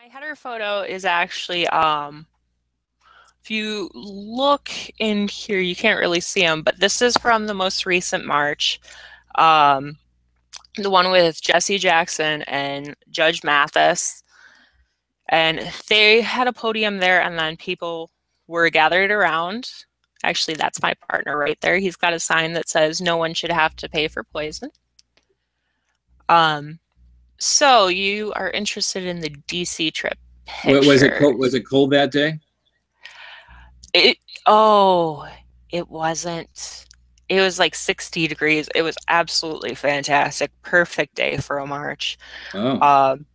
My header photo is actually, if you look in here, you can't really see them, but this is from the most recent march, um, the one with Jesse Jackson and Judge Mathis. And they had a podium there, and then people were gathered around. Actually, that's my partner right there. He's got a sign that says, "No one should have to pay for poison." Um, so you are interested in the DC trip Was it picture. cold? Was it cold that day? It oh, it wasn't. It was like 60 degrees. It was absolutely fantastic. Perfect day for a march. Oh, Um,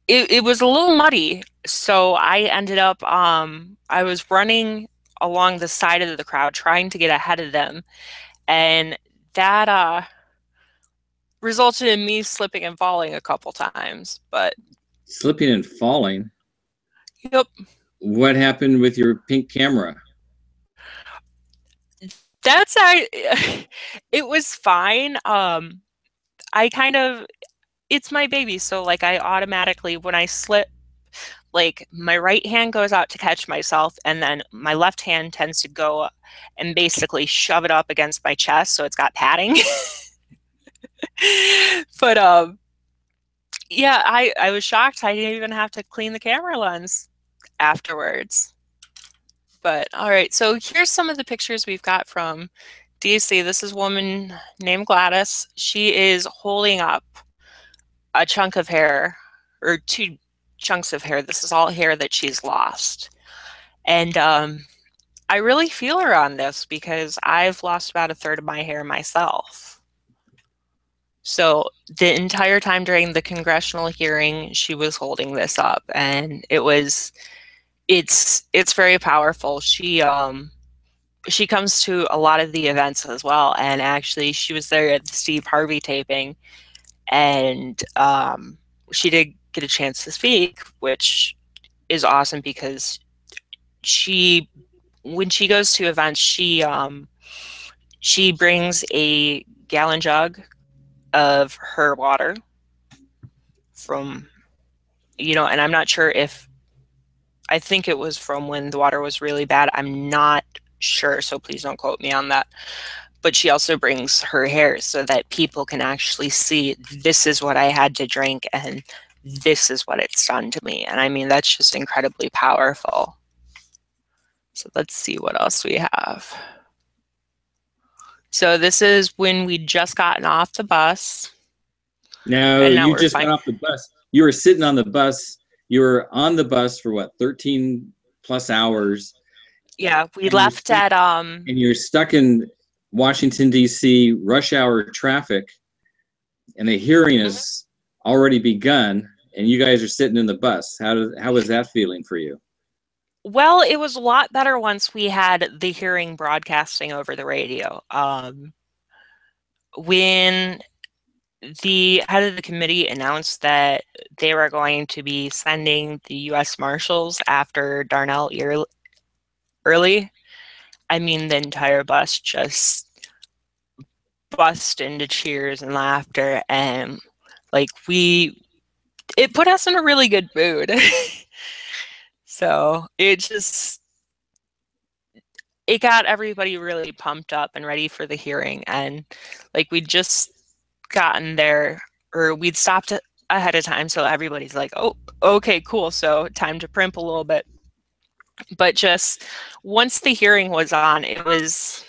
it was a little muddy, so I ended up I was running along the side of the crowd trying to get ahead of them, and that resulted in me slipping and falling a couple times. But slipping and falling. yep, What happened with your pink camera? that's I it was fine. I kind of it's my baby, so like I automatically when I slip, like my right hand goes out to catch myself, and then my left hand tends to go and basically shove it up against my chest, so it's got padding. But yeah, I was shocked I didn't even have to clean the camera lens afterwards. But all right, so here's some of the pictures we've got from DC. This is a woman named Gladys. She is holding up a chunk of hair, or two chunks of hair. This is all hair that she's lost. And I really feel her on this because I've lost about a third of my hair myself. So the entire time during the congressional hearing, she was holding this up, and it's very powerful. She comes to a lot of the events as well, and actually she was there at the Steve Harvey taping, and she did get a chance to speak, which is awesome because she when she goes to events, she brings a gallon jug of her water from, and I'm not sure if I think it was from when the water was really bad. I'm not sure, so please don't quote me on that. But she also brings her hair so that people can actually see this is what I had to drink and this is what it's done to me. And I mean, that's just incredibly powerful. So let's see what else we have. So this is when we just gotten off the bus, No, and now you we're just fine. got off the bus. You were sitting on the bus. You were on the bus for what, 13 plus hours, Yeah, we and you're left stuck at and you're stuck in Washington, D.C. rush hour traffic, and the hearing has already begun, and you guys are sitting in the bus. How was that feeling for you? well, it was a lot better once we had the hearing broadcasting over the radio. When the head of the committee announced that they were going to be sending the U.S. Marshals after Darnell early, I mean, the entire bus just bust into cheers and laughter, and like it put us in a really good mood. So it got everybody really pumped up and ready for the hearing. And like we'd just gotten there, or we'd stopped ahead of time, so everybody's like, oh, okay, cool, so time to primp a little bit. But just once the hearing was on, it was,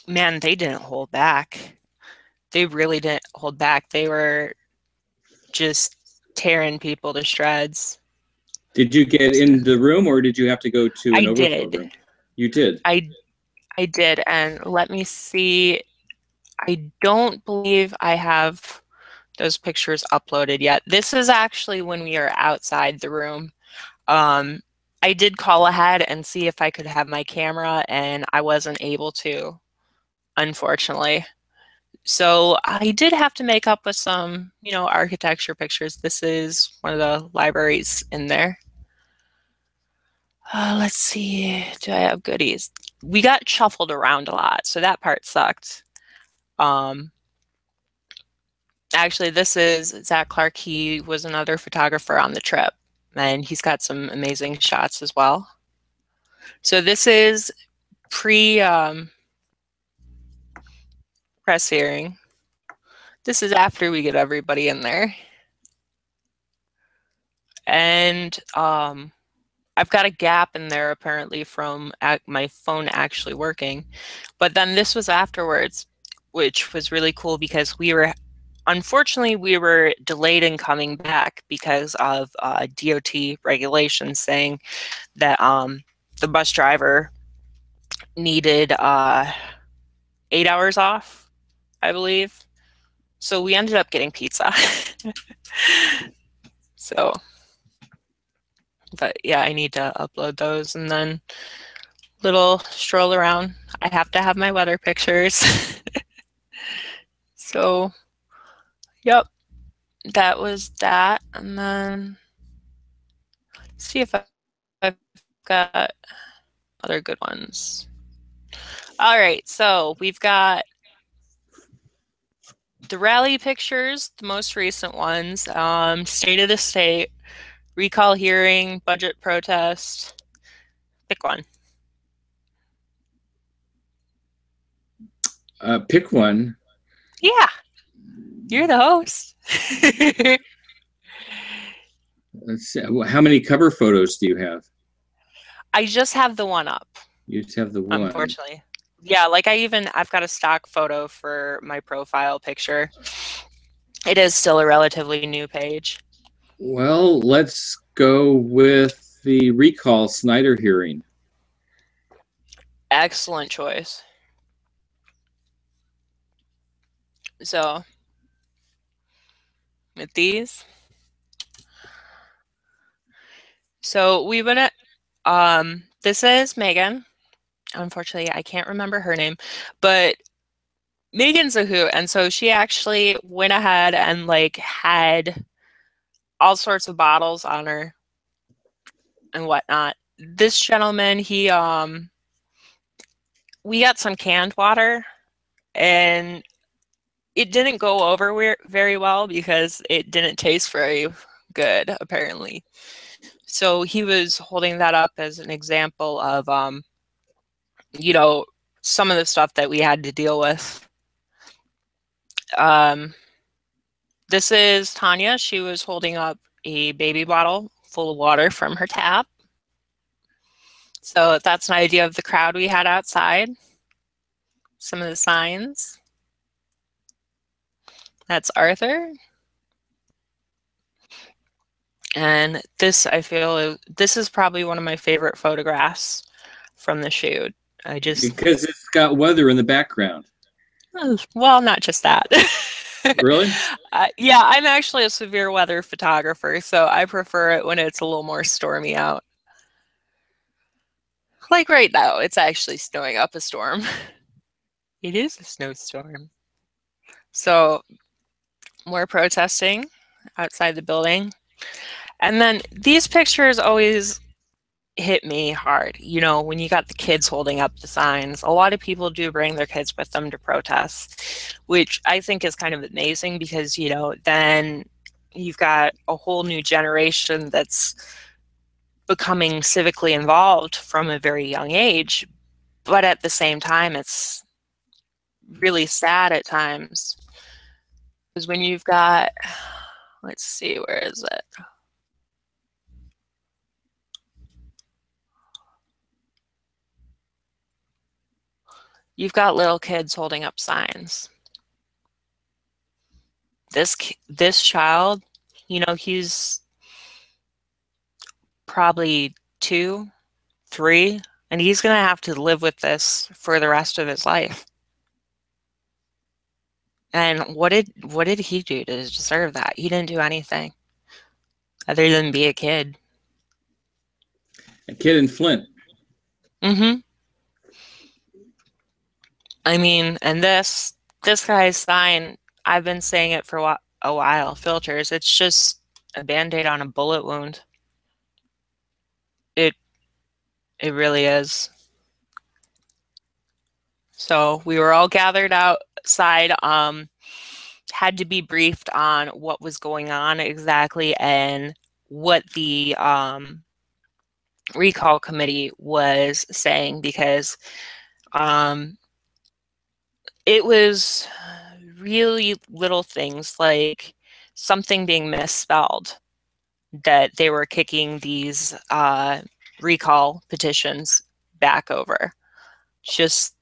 man, they didn't hold back. They really didn't hold back. They were just tearing people to shreds. Did you get in the room, or did you have to go to I an overflow did. room? You did. I I did, and let me see. I don't believe I have those pictures uploaded yet. This is actually when we are outside the room. Um, I did call ahead and see if I could have my camera, and I wasn't able to, unfortunately. So I did have to make up with some, architecture pictures. This is one of the libraries in there. Let's see. Do I have goodies? We got shuffled around a lot, so that part sucked. Um, Actually, this is Zach Clark. He was another photographer on the trip, and he's got some amazing shots as well. So this is pre press hearing. This is after we get everybody in there. And I've got a gap in there apparently from my phone actually working. But then this was afterwards, which was really cool because unfortunately, we were delayed in coming back because of DOT regulations saying that the bus driver needed 8 hours off, I believe. So we ended up getting pizza. So, but yeah, I need to upload those and then little stroll around. I have to have my weather pictures. So, yep, that was that. And then see if I've got other good ones. All right, so we've got the rally pictures, the most recent ones, state of the state, recall hearing, budget protest. Pick one. Pick one. Yeah, you're the host. Let's see. How many cover photos do you have? I just have the one up. You just have the one. Unfortunately. Yeah, like I've got a stock photo for my profile picture. It is still a relatively new page. Well, let's go with the recall Snyder hearing. Excellent choice. So, with these. So we went at, this is Megan. Unfortunately, I can't remember her name, but Megan's a hoot. And so she actually went ahead and like had all sorts of bottles on her and whatnot. This gentleman, we got some canned water and it didn't go over very well because it didn't taste very good, apparently. So he was holding that up as an example of, you know, some of the stuff that we had to deal with. This is Tanya. She was holding up a baby bottle full of water from her tap. So that's an idea of the crowd we had outside. Some of the signs. That's Arthur. And this, I feel, this is probably one of my favorite photographs from the shoot. Because it's got weather in the background. Well, not just that. Really? Yeah, I'm actually a severe weather photographer, so I prefer it when it's a little more stormy out. Like right now, it's actually snowing up a storm. It is a snowstorm. So more protesting outside the building. And then these pictures always hit me hard. You know, when you got the kids holding up the signs, a lot of people do bring their kids with them to protest, which I think is kind of amazing because, you know, then you've got a whole new generation that's becoming civically involved from a very young age. But at the same time, it's really sad at times because when you've got, let's see, where is it? You've got little kids holding up signs. This child, you know, he's probably 2, 3, and he's going to have to live with this for the rest of his life. And what did he do to deserve that? He didn't do anything other than be a kid. A kid in Flint. Mm-hmm. I mean, and this guy's sign, I've been saying it for a while, filters, it's just a Band-Aid on a bullet wound. It really is. So we were all gathered outside. had to be briefed on what was going on exactly and what the recall committee was saying, because um, it was really little things like something being misspelled that they were kicking these recall petitions back over. Just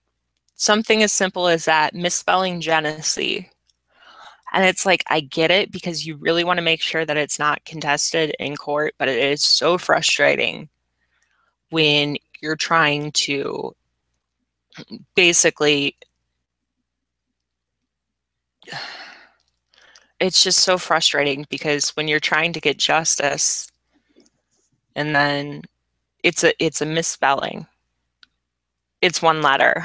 something as simple as that, misspelling Genesee. And it's like, I get it because you really want to make sure that it's not contested in court, but it is so frustrating when you're trying to basically, it's just so frustrating because when you're trying to get justice and then it's a misspelling. It's one letter,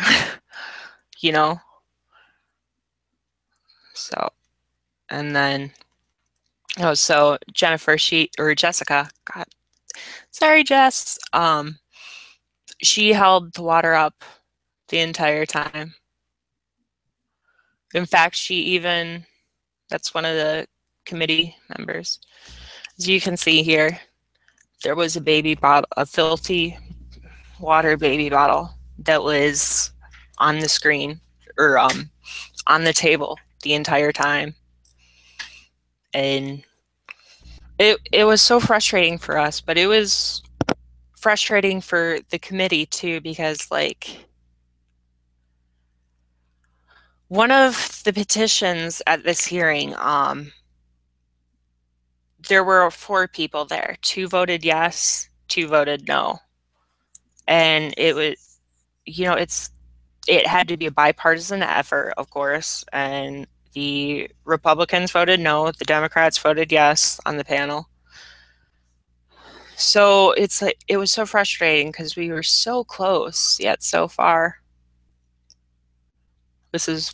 you know? So, and then, oh, so Jennifer, or Jessica, God, sorry, Jess, she held the water up the entire time. In fact, that's one of the committee members. As you can see here, there was a baby bottle, a filthy water baby bottle that was on the screen or on the table the entire time. And it was so frustrating for us, but it was frustrating for the committee too, because like one of the petitions at this hearing, there were 4 people there. 2 voted yes, 2 voted no. And it was, it had to be a bipartisan effort, of course. And the Republicans voted no, the Democrats voted yes on the panel. So it's like, it was so frustrating because we were so close yet so far. This is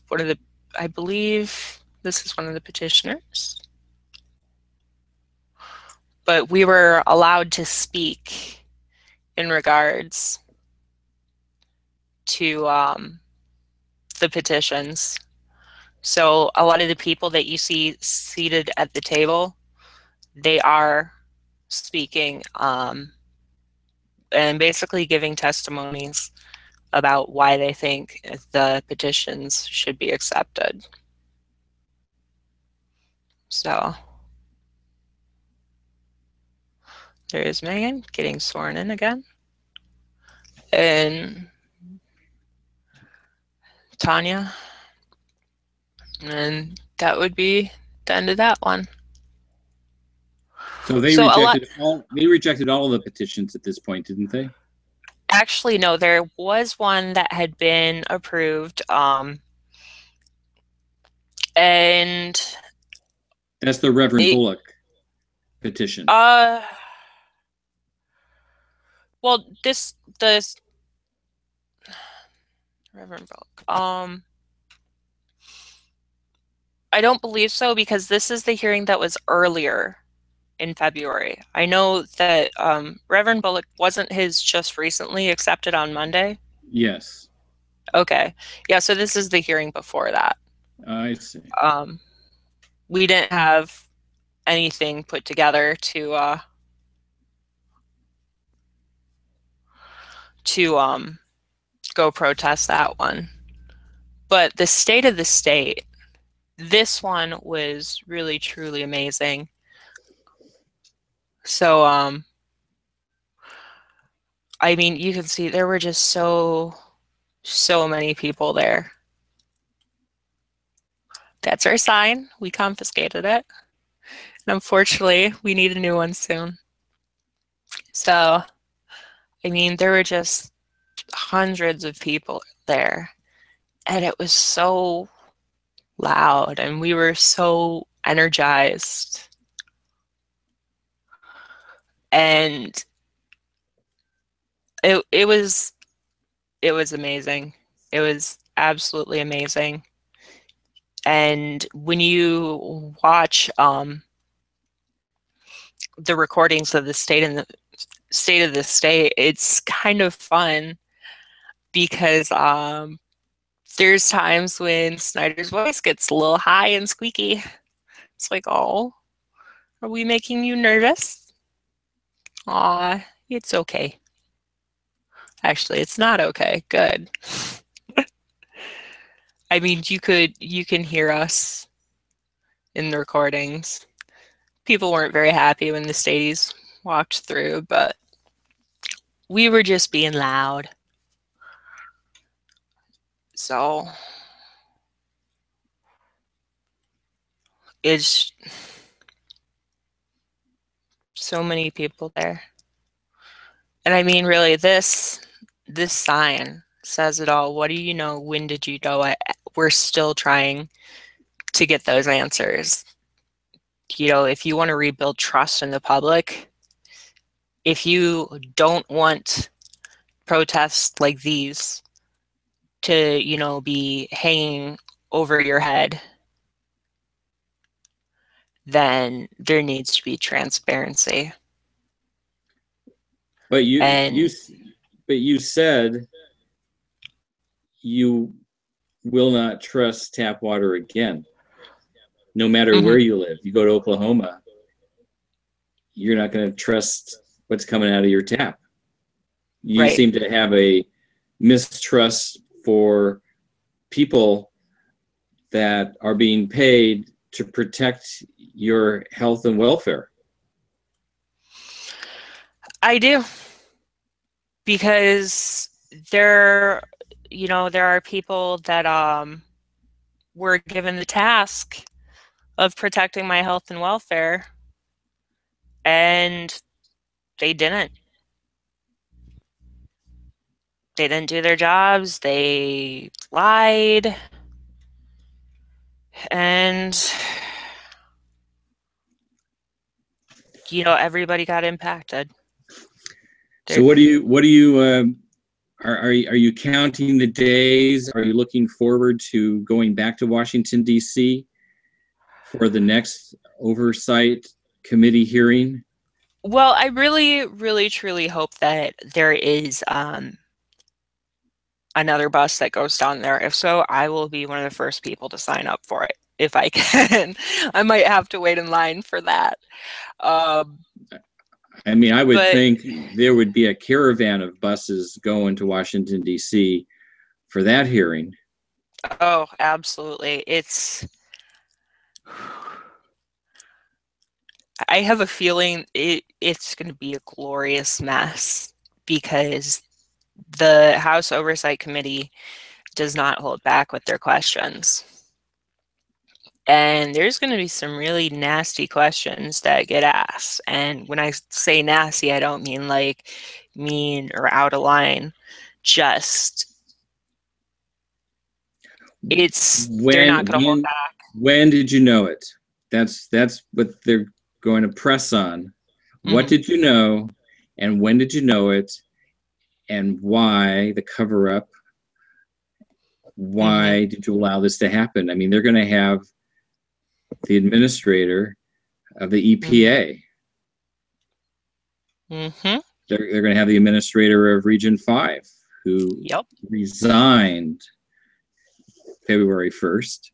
I believe this is one of the petitioners. But we were allowed to speak in regards to the petitions. So a lot of the people that you see seated at the table, they are speaking and basically giving testimonies about why they think the petitions should be accepted. So there's Megan getting sworn in again. And Tanya. And that would be the end of that one. So they rejected all of the petitions at this point, didn't they? Actually, no, there was one that had been approved. And that's the Reverend Bullock petition. Well, the Reverend Bullock. I don't believe so, because this is the hearing that was earlier in February. I know that Reverend Bullock, wasn't his just recently accepted on Monday? Yes. Okay. Yeah, so this is the hearing before that. I see. We didn't have anything put together to go protest that one. But the state of the state, this one was really, truly amazing. So, I mean, you can see there were just so many people there. That's our sign. We confiscated it. And unfortunately, we need a new one soon. So, I mean, there were just hundreds of people there. And it was so loud, and we were so energized. And it was amazing. It was absolutely amazing. And when you watch the recordings of the state of the state, it's kind of fun because There's times when Snyder's voice gets a little high and squeaky. It's like, oh, are we making you nervous? Aw, it's okay. Actually, it's not okay. Good. I mean, you can hear us in the recordings. People weren't very happy when the Stadies walked through, but we were just being loud. So it's so many people there. And I mean, really, this sign says it all. What do you know? When did you know it? We're still trying to get those answers. You know, if you want to rebuild trust in the public, if you don't want protests like these to, you know, be hanging over your head, then there needs to be transparency. But And you said you will not trust tap water again, no matter mhm, where you live. You go to Oklahoma, you're not going to trust what's coming out of your tap. You right. seem to have a mistrust for people that are being paid to protect your health and welfare. I do, because there, you know, there are people that were given the task of protecting my health and welfare, and they didn't. They didn't do their jobs. They lied, and you know, everybody got impacted. So They're, what do you are you counting the days? Are you looking forward to going back to Washington D.C. for the next oversight committee hearing? well, I really, really, truly hope that there is another bus that goes down there. If so, I will be one of the first people to sign up for it if I can. I might have to wait in line for that. Um, I mean, I would but think there would be a caravan of buses going to Washington D.C. for that hearing. oh, absolutely. I have a feeling it's going to be a glorious mess because the House Oversight Committee does not hold back with their questions. And there's going to be some really nasty questions that get asked. And when I say nasty, I don't mean like mean or out of line. Just they're not When going to hold when back. when did you know it? That's what they're going to press on. What Mhm, did you know, and when did you know it, and why the cover up? mhm, Why did you allow this to happen? I mean, they're going to have the administrator of the mhm, EPA. mhm. They're going to have the administrator of Region 5, who Yep. resigned February 1st.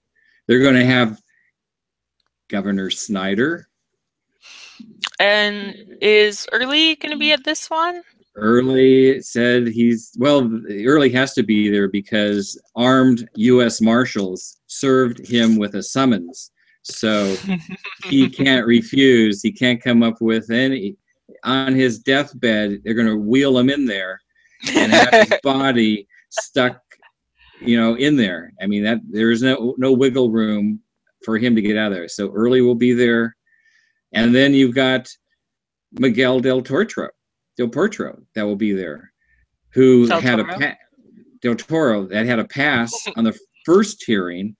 They're going to have Governor Snyder. And is Early going to be at this one? Early said Early has to be there because armed U.S. Marshals served him with a summons. So he can't refuse. He can't come up with any. On his deathbed, they're going to wheel him in there and have his body stuck, in there. I mean, that there's no wiggle room for him to get out of there. So Early will be there, and then you've got Miguel Del Portro that will be there, who Del had Toro? Del Toro that had a pass on the first hearing,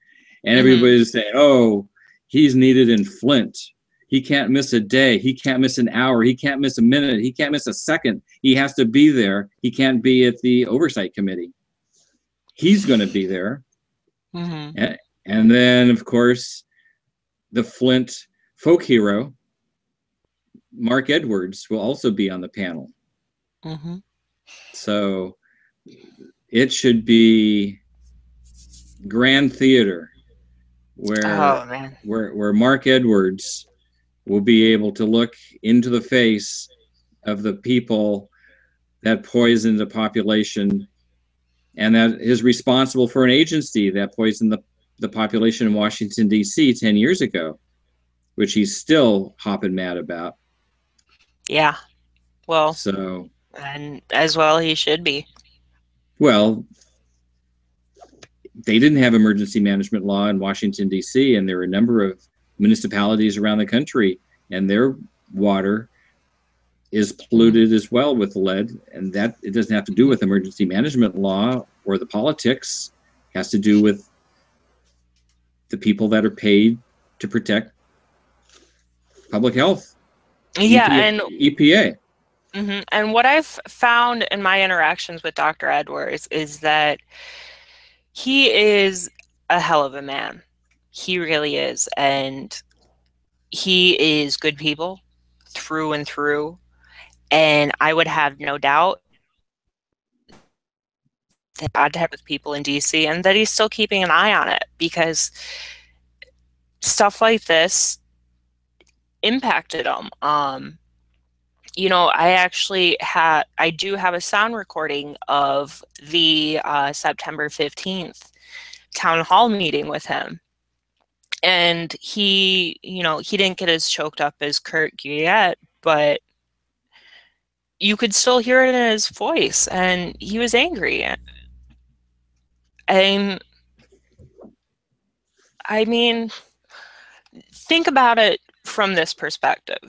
and Mhm, everybody's saying, "Oh, he's needed in Flint. He can't miss a day. He can't miss an hour. He can't miss a minute. He can't miss a second. He has to be there. He can't be at the oversight committee. He's going to be there." mhm, And then, of course, the Flint folk hero, Mark Edwards, will also be on the panel. mhm. So it should be grand theater Oh man. where Mark Edwards will be able to look into the face of the people that poisoned the population, and that is responsible for an agency that poisoned the population in Washington, D.C. 10 years ago, which he's still hopping mad about. Yeah. Well, So, and as well he should be. well, they didn't have emergency management law in Washington, D.C., and there are a number of municipalities around the country, and their water is polluted as well with lead. And that it doesn't have to do with emergency management law or the politics. It has to do with the people that are paid to protect public health. Yeah, and EPA. and what I've found in my interactions with Dr. Edwards is that he is a hell of a man. He really is. And he is good people through and through. And I would have no doubt that I'd have with people in DC and that he's still keeping an eye on it, because stuff like this impacted him. You know, I do have a sound recording of the September 15th town hall meeting with him. And he didn't get as choked up as Kurt Guyette, but you could still hear it in his voice, and he was angry. And I mean, think about it from this perspective.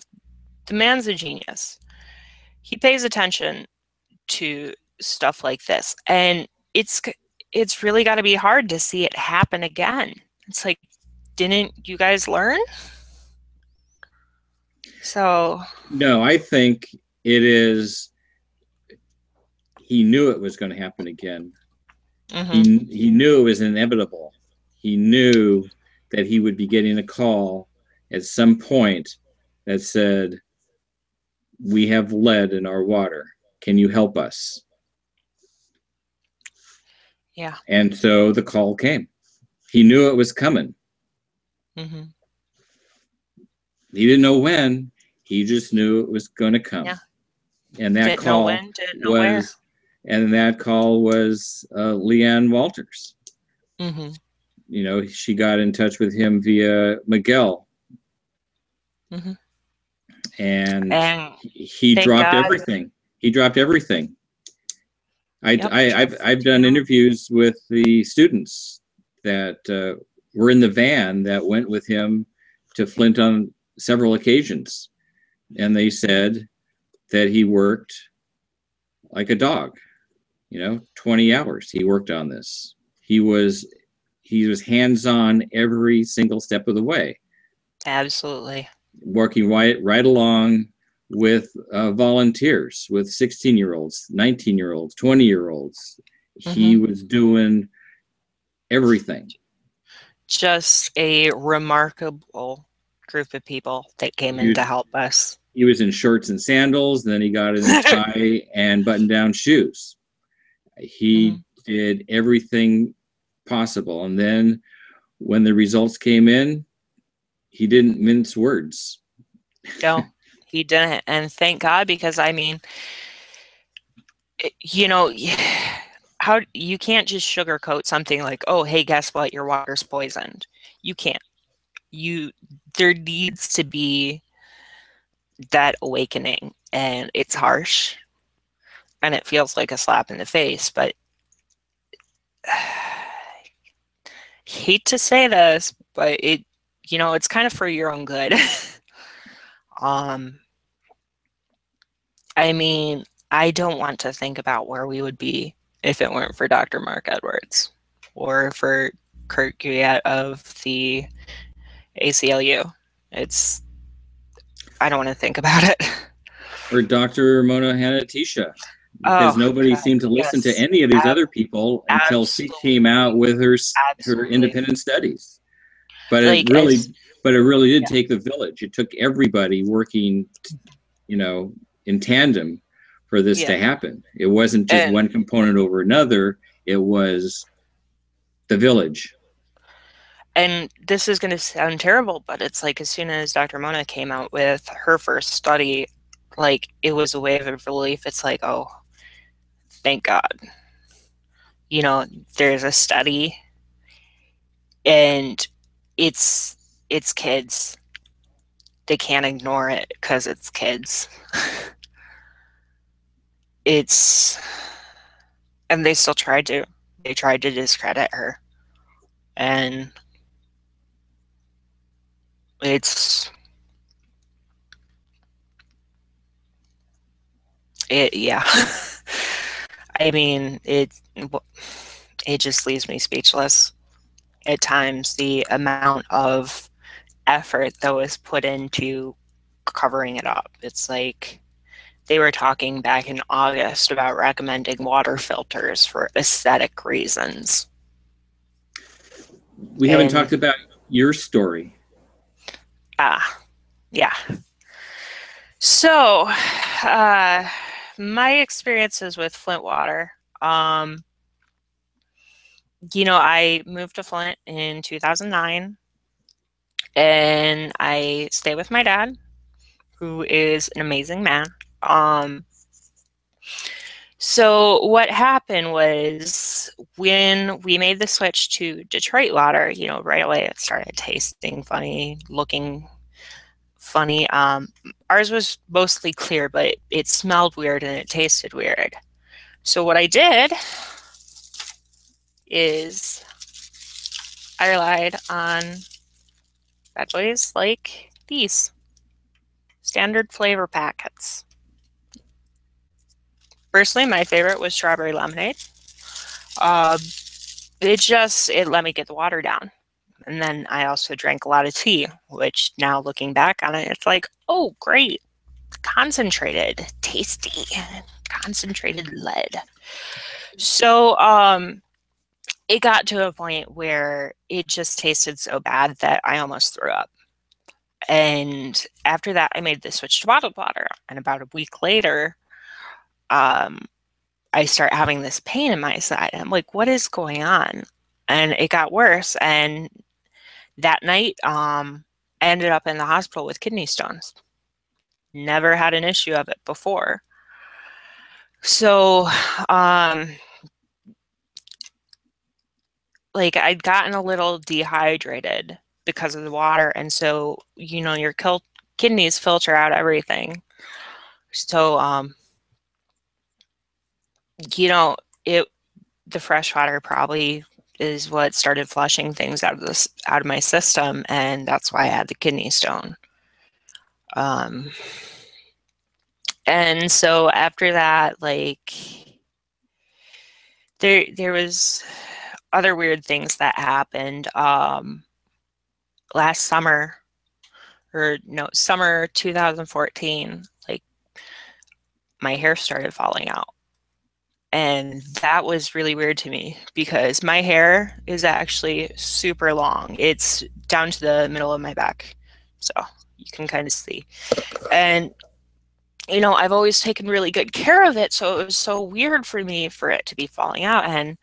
The man's a genius. He pays attention to stuff like this, and it's really got to be hard to see it happen again. It's like, didn't you guys learn? So no, I think it is. He knew it was going to happen again. He knew it was inevitable. He knew that he would be getting a call at some point that said, "We have lead in our water. Can you help us?" Yeah. And so the call came. He knew it was coming. He didn't know when. He just knew it was going to come. Yeah. And that didn't know when, didn't know where. And that call was Leanne Walters. You know, she got in touch with him via Miguel. And he dropped everything. He dropped everything. I've done interviews with the students that were in the van that went with him to Flint on several occasions. And they said that he worked like a dog, 20 hours he worked on this. He was hands-on every single step of the way. Absolutely. Working right along with volunteers, with 16-year-olds, 19-year-olds, 20-year-olds. He was doing everything. Just a remarkable group of people that came in to help us. He was in shorts and sandals, then he got in a tie and button-down shoes. He did everything possible. And then when the results came in, he didn't mince words. No, he didn't. And thank God, because I mean, how you can't just sugarcoat something like, oh, hey, guess what? Your water's poisoned. You can't. There needs to be that awakening, and it's harsh and it feels like a slap in the face, but hate to say this, but it's kind of for your own good. I mean, I don't want to think about where we would be if it weren't for Dr. Mark Edwards or for Kurt Guyette of the ACLU. I don't want to think about it. Or Dr. Mona Hanna-Attisha, because nobody seemed to listen to any of these other people until she came out with her independent studies. But it really did take the village. It took everybody working, in tandem for this to happen. It wasn't just one component over another. It was the village. And this is going to sound terrible, but it's like as soon as Dr. Mona came out with her first study, like it was a wave of relief. It's like, oh, thank God. You know, there's a study and it's it's kids. They can't ignore it because it's kids. It's and they still tried to. They tried to discredit her. And it's it yeah. I mean, it just leaves me speechless at times, the amount of effort that was put into covering it up. It's like they were talking back in August about recommending water filters for aesthetic reasons. We haven't And talked about your story. yeah. So, uh, my experiences with Flint Water. I moved to Flint in 2009 and I stay with my dad, who is an amazing man. Um, so what happened was when we made the switch to Detroit water, right away it started tasting funny, looking funny. Ours was mostly clear, but it smelled weird and it tasted weird. So what I did is I relied on bad boys like these standard flavor packets. Personally, my favorite was strawberry lemonade. Uh, it let me get the water down. And then I also drank a lot of tea, which now looking back on it, it's like, oh, great. Concentrated, tasty, concentrated lead. So it got to a point where it just tasted so bad that I almost threw up. And after that, I made the switch to bottled water. And about a week later, um, I start having this pain in my side. I'm like, what is going on? And it got worse. And that night, I ended up in the hospital with kidney stones. Never had an issue of it before. So, like I'd gotten a little dehydrated because of the water. And so, your kidneys filter out everything. So, you know, it the fresh water probably is what started flushing things out of my system, and that's why I had the kidney stone. Um, and so after that, like there was other weird things that happened. Last summer, or no, summer 2014, like my hair started falling out. And that was really weird to me because my hair is actually super long. It's down to the middle of my back. So you can kind of see. And, I've always taken really good care of it. So it was so weird for me for it to be falling out. And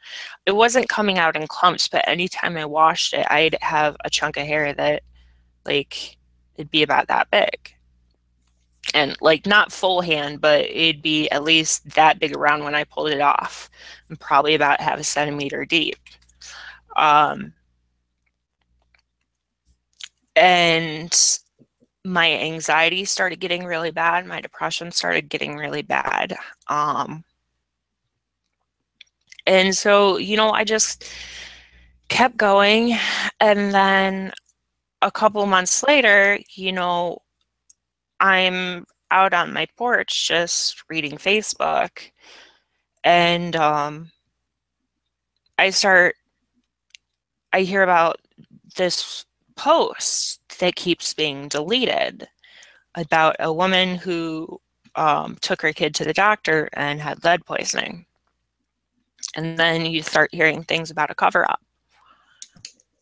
it wasn't coming out in clumps, but anytime I washed it, I'd have a chunk of hair that, like, it'd be about that big. And like not full hand, but it'd be at least that big around when I pulled it off, and probably about half a centimeter deep. Um, and my anxiety started getting really bad. My depression started getting really bad. And so, I just kept going. And then a couple months later, I'm out on my porch just reading Facebook, and I hear about this post that keeps being deleted about a woman who took her kid to the doctor and had lead poisoning. And then you start hearing things about a cover up.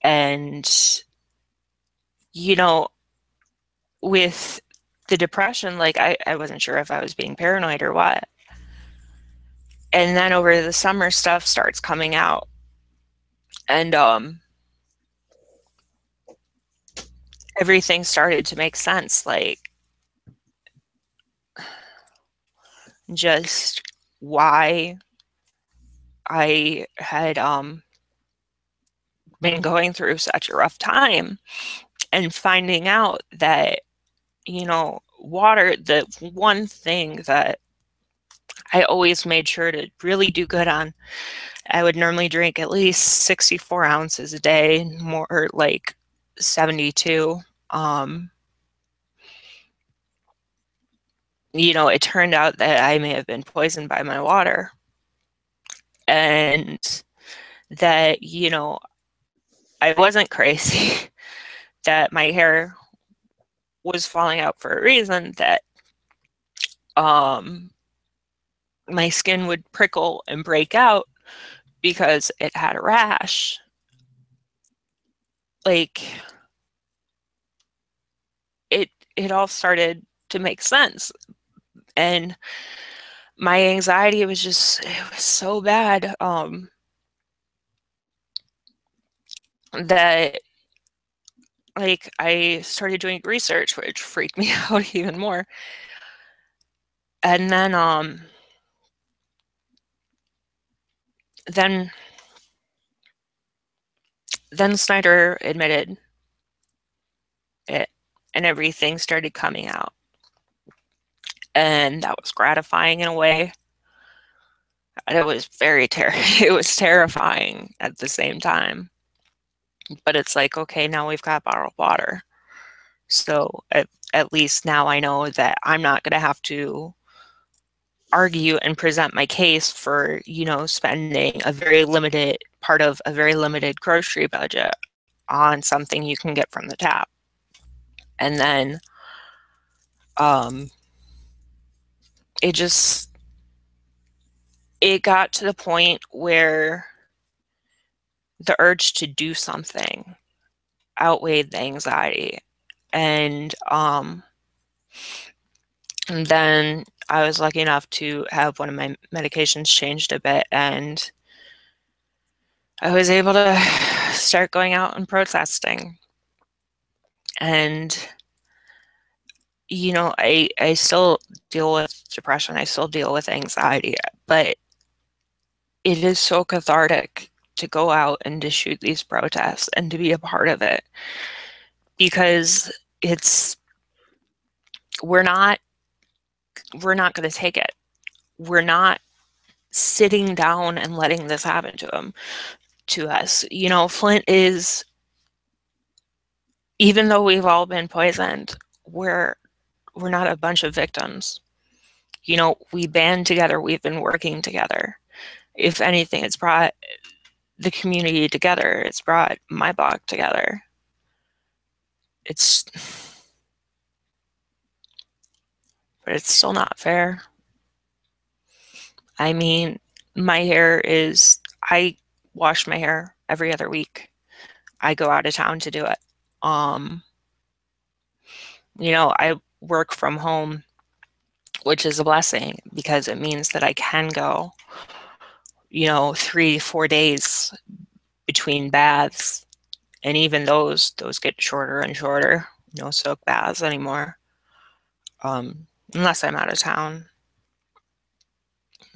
And, with the depression, like I wasn't sure if I was being paranoid or what. And then over the summer, stuff starts coming out. And everything started to make sense, like just why I had been going through such a rough time, and finding out that, water, the one thing that I always made sure to really do good on, I would normally drink at least 64 ounces a day, more like 72. Um, it turned out that I may have been poisoned by my water, and that, I wasn't crazy, that my hair was falling out for a reason, that um, my skin would prickle and break out because it had a rash. Like, it all started to make sense. And my anxiety was just, it was so bad, that, like, I started doing research, which freaked me out even more. And then Snyder admitted it, and everything started coming out. And that was gratifying in a way. It was it was terrifying at the same time. But it's like, okay, now we've got bottled water. So at least now I know that I'm not going to have to argue and present my case for, spending a very limited part of a very limited grocery budget on something you can get from the tap. And then um, it just, it got to the point where the urge to do something outweighed the anxiety. And then I was lucky enough to have one of my medications changed a bit, and I was able to start going out and protesting. And, I still deal with depression, I still deal with anxiety, but it is so cathartic to go out and to shoot these protests and to be a part of it, because it's, we're not going to take it. We're not sitting down and letting this happen to us. Flint is, even though we've all been poisoned, we're not a bunch of victims. We band together, we've been working together. If anything, it's brought the community together. It's brought my block together. But it's still not fair. I mean, I wash my hair every other week. I go out of town to do it. I work from home, which is a blessing because it means that I can go, 3-4 days between baths. And even those get shorter and shorter. No soak baths anymore. Unless I'm out of town.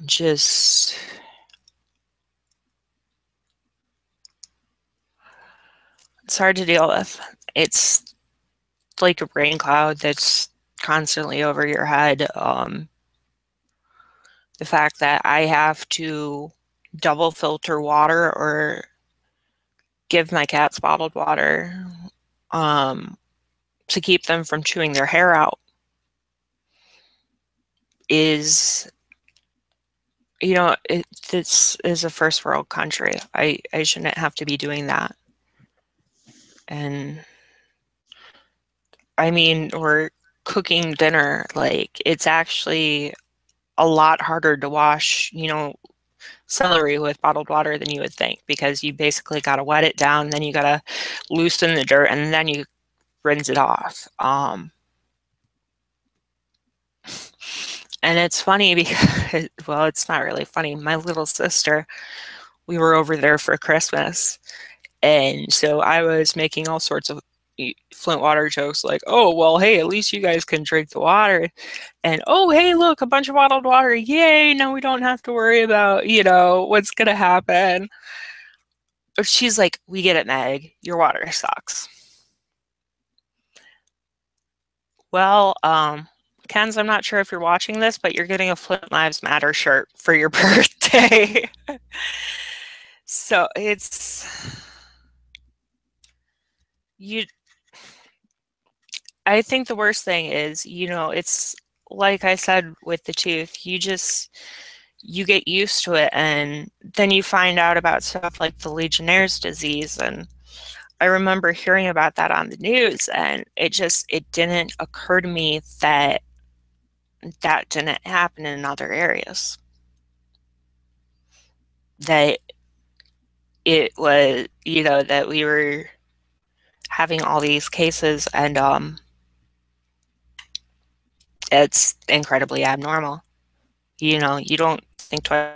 Just, it's hard to deal with. It's like a rain cloud that's constantly over your head. The fact that I have to double filter water or give my cats bottled water to keep them from chewing their hair out is, this is a first world country. I shouldn't have to be doing that. And I mean, or cooking dinner, like, it's actually a lot harder to wash, celery with bottled water than you would think, because you basically got to wet it down, then you got to loosen the dirt, and then you rinse it off. And it's funny because, well, it's not really funny. My little sister, we were over there for Christmas. And so I was making all sorts of Flint water jokes like, oh, well, hey, at least you guys can drink the water. And, oh, hey, look, a bunch of bottled water. Yay, now we don't have to worry about, what's going to happen. But she's like, we get it, Meg. Your water sucks. Well, Ken's, I'm not sure if you're watching this, but you're getting a Flint Lives Matter shirt for your birthday. So you, I think the worst thing is, it's like I said with the tooth, you get used to it and then you find out about stuff like the Legionnaire's disease. And I remember hearing about that on the news, and it didn't occur to me that that didn't happen in other areas. That it was, that we were having all these cases, and it's incredibly abnormal. You don't think twice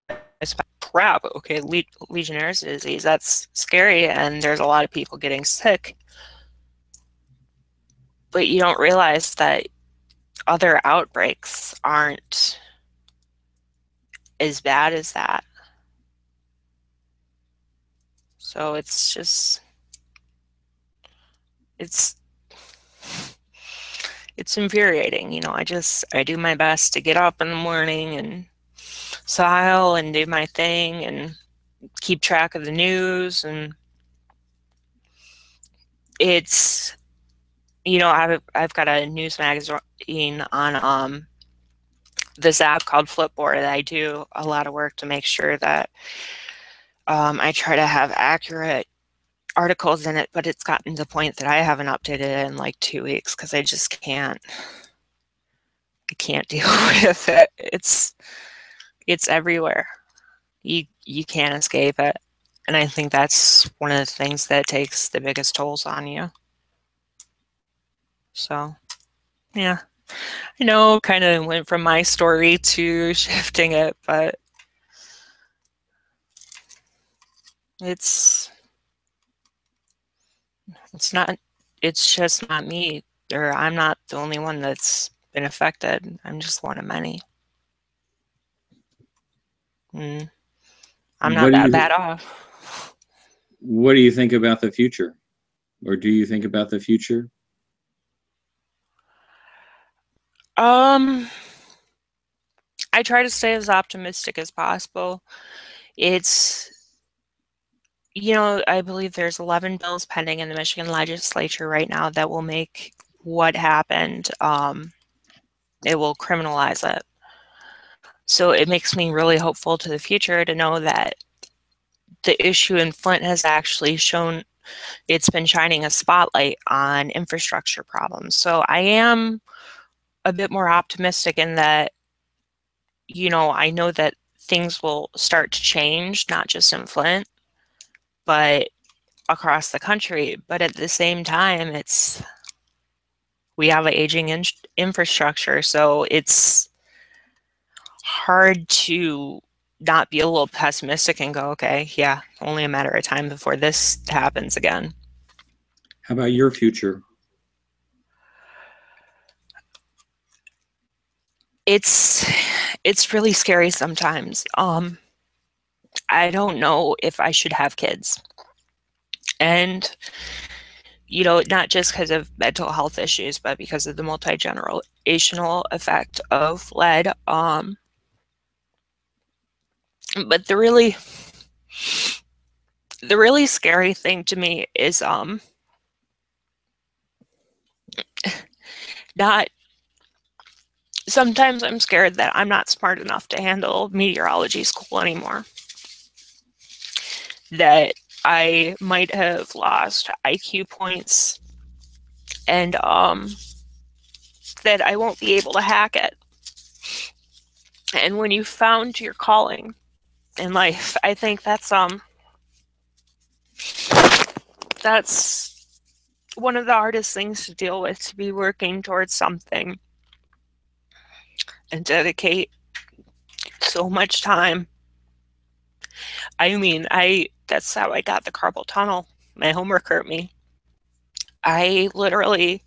about crap. Okay, Legionnaire's disease, that's scary, and there's a lot of people getting sick. But you don't realize that other outbreaks aren't as bad as that. So it's infuriating. I do my best to get up in the morning and style and do my thing and keep track of the news. And it's, I've got a news magazine on this app called Flipboard that I do a lot of work to make sure that I try to have accurate articles in it, but it's gotten to the point that I haven't updated it in like 2 weeks because I just can't. I can't deal with it. It's everywhere. You can't escape it, and I think that's one of the things that takes the biggest tolls on you. So, yeah, I know, kind of went from my story to shifting it, but it's just not me, or I'm not the only one that's been affected. I'm just one of many. And I'm not that bad off. What do you think about the future? Or do you think about the future? I try to stay as optimistic as possible. It's, I believe there's 11 bills pending in the Michigan legislature right now that will make what happened, it will criminalize it. So it makes me really hopeful to the future to know that the issue in Flint has actually shown, it's been shining a spotlight on infrastructure problems. So I am a bit more optimistic in that, I know that things will start to change, not just in Flint, but across the country. But at the same time, we have an aging infrastructure, so it's hard to not be a little pessimistic and go, okay, yeah, only a matter of time before this happens again. How about your future? It's really scary sometimes. I don't know if I should have kids. And, not just because of mental health issues, but because of the multi-generational effect of lead. But the really scary thing to me is not sometimes I'm scared that I'm not smart enough to handle meteorology school anymore. That I might have lost IQ points and that I won't be able to hack it. And when you found your calling in life, I think that's one of the hardest things to deal with, to be working towards something and dedicate so much time I mean, that's how I got the carpal tunnel. My homework hurt me. I literally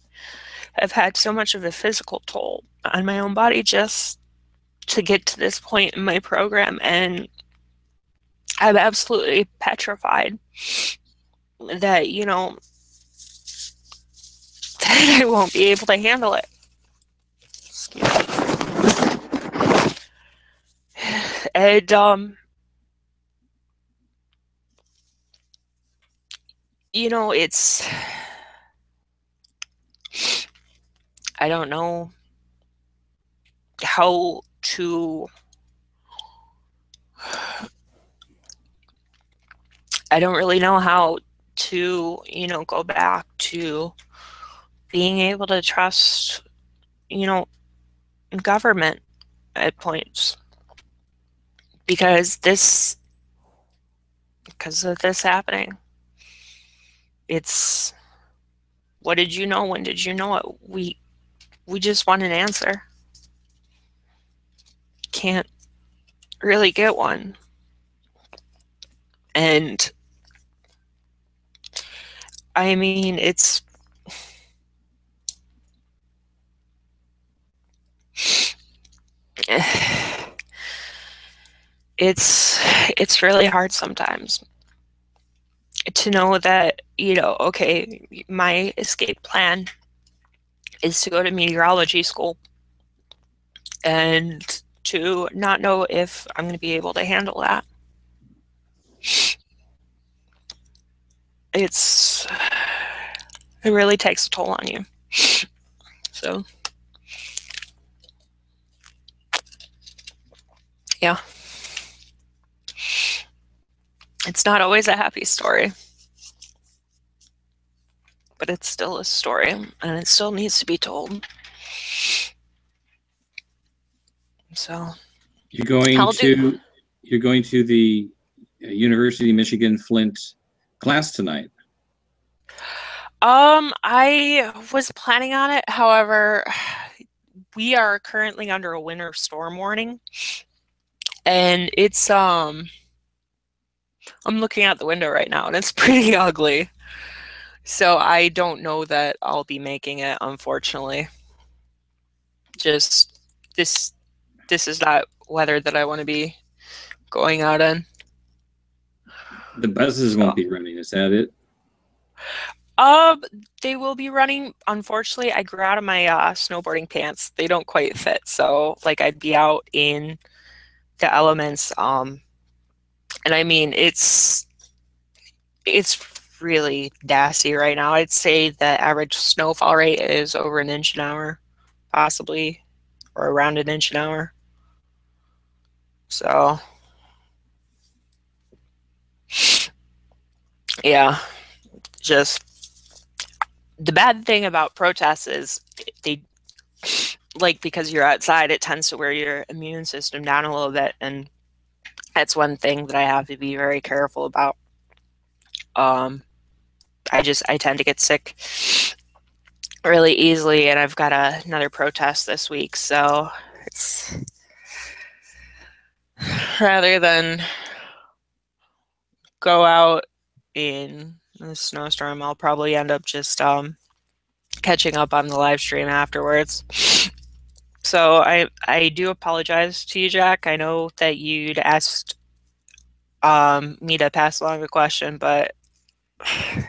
have had so much of a physical toll on my own body just to get to this point in my program, and I'm absolutely petrified that, that I won't be able to handle it. Excuse me. And it's I don't know how to I don't really know how to, go back to being able to trust, you know, government at points because of this happening. It's what did you know? When did you know it? We just want an answer. Can't really get one. And I mean, it's really hard sometimes to know that, okay, my escape plan is to go to meteorology school and to not know if I'm going to be able to handle that. It really takes a toll on you. So, yeah. It's not always a happy story, but it's still a story, and it still needs to be told. So, You're going to the University of Michigan Flint class tonight. I was planning on it. However, we are currently under a winter storm warning, and I'm looking out the window right now, and it's pretty ugly. So I don't know that I'll be making it, unfortunately. Just this is not weather that I want to be going out in. The buses won't be running, is that it? Um, they will be running. Unfortunately, I grew out of my snowboarding pants. They don't quite fit, so like I'd be out in the elements. And I mean it's really nasty right now. I'd say the average snowfall rate is over an inch an hour, possibly, or around an inch an hour. So, yeah, just the bad thing about protests is they like because you're outside, it tends to wear your immune system down a little bit, and that's one thing that I have to be very careful about. Um, I tend to get sick really easily, and I've got another protest this week, so it's rather than go out in the snowstorm, I'll probably end up just catching up on the live stream afterwards. So I do apologize to you, Jack. I know that you'd asked me to pass along the question, but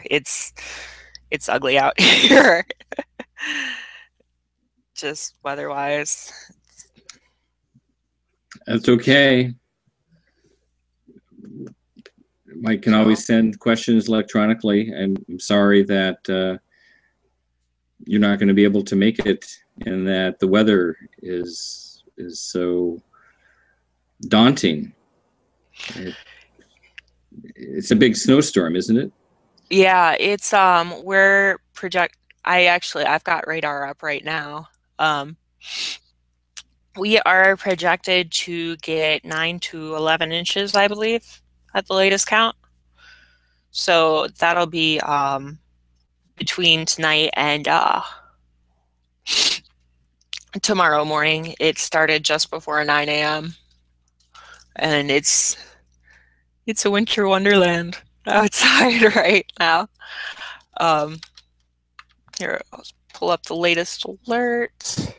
it's ugly out here, just weather-wise. That's okay. Mike can always send questions electronically. I'm sorry that you're not going to be able to make it, and that the weather is so daunting. It's a big snowstorm, isn't it? Yeah, it's I've got radar up right now. We are projected to get 9 to 11 inches, I believe, at the latest count. So that'll be between tonight and tomorrow morning. It started just before 9 a.m. and it's It's a winter wonderland outside right now. Um, Here, I'll pull up the latest alert.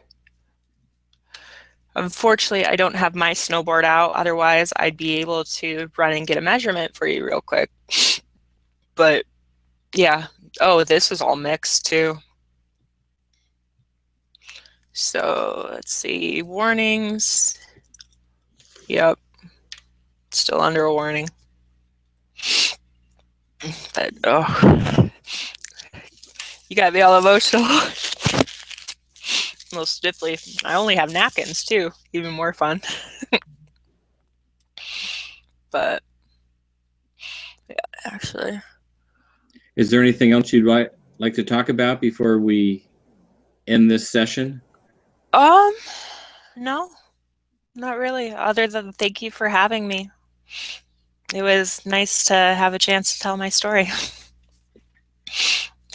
Unfortunately, I don't have my snowboard out. Otherwise, I'd be able to run and get a measurement for you real quick. But yeah. Oh, this is all mixed too. So let's see. Warnings. Yep. Still under a warning. But oh, you got me all emotional. Most stiffly. I only have napkins too. Even more fun. But yeah, actually. Is there anything else you'd like to talk about before we end this session? No, not really. Other than thank you for having me. It was nice to have a chance to tell my story.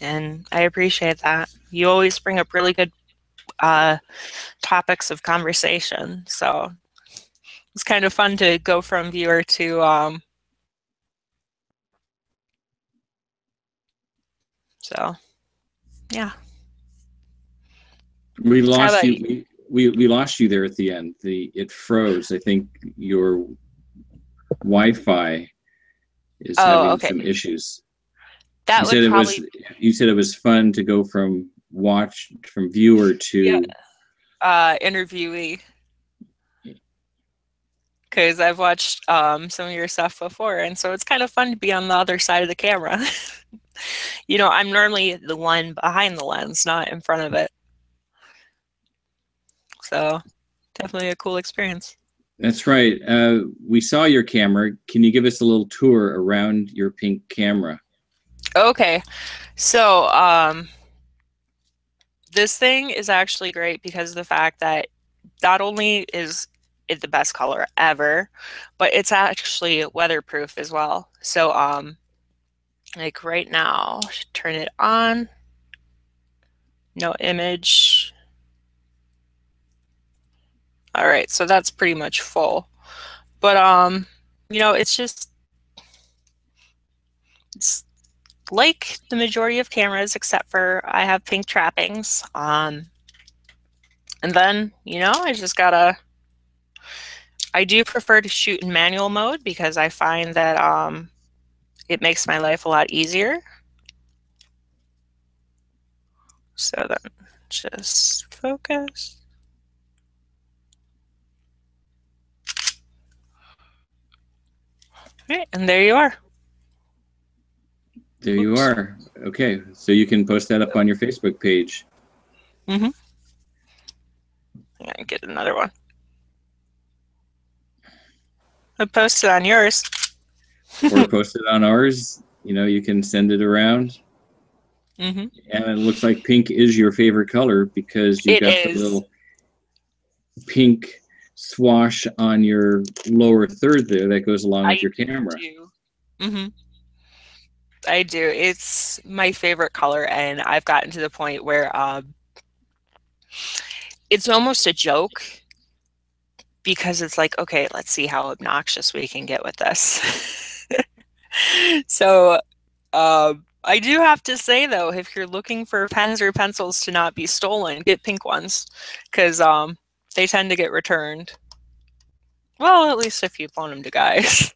And I appreciate that. You always bring up really good topics of conversation. So it's kind of fun to go from viewer to so yeah. We How lost about you. you? We lost you there at the end. It froze. I think your Wi-Fi is Oh, having okay. some issues. You That said would it was probably you said it was fun to go from viewer yeah, to interviewee. Because I've watched some of your stuff before, and so it's kind of fun to be on the other side of the camera. You know, I'm normally the one behind the lens, not in front of it. So definitely a cool experience. That's right. We saw your camera. Can you give us a little tour around your pink camera? Okay, so this thing is actually great because of the fact that not only is it the best color ever, but it's actually weatherproof as well. So like right now, turn it on, no image. All right, so that's pretty much full. But you know, it's like the majority of cameras except for I have pink trappings. And then, you know, I do prefer to shoot in manual mode because I find that it makes my life a lot easier. So then just focus. All right, and there you are. There you Oops. are. Okay, so you can post that up on your Facebook page. Mm-hmm. Yeah, get another one. I posted on yours. Or post it on ours. You know, you can send it around. Mm-hmm. And it looks like pink is your favorite color because you've It got the is. little pink swash on your lower third there that goes along with I your camera. do. Mm-hmm. I do. It's my favorite color, and I've gotten to the point where it's almost a joke because it's like, okay, let's see how obnoxious we can get with this. So, I do have to say though, if you're looking for pens or pencils to not be stolen, get pink ones because they tend to get returned. Well, at least if you loan them to guys.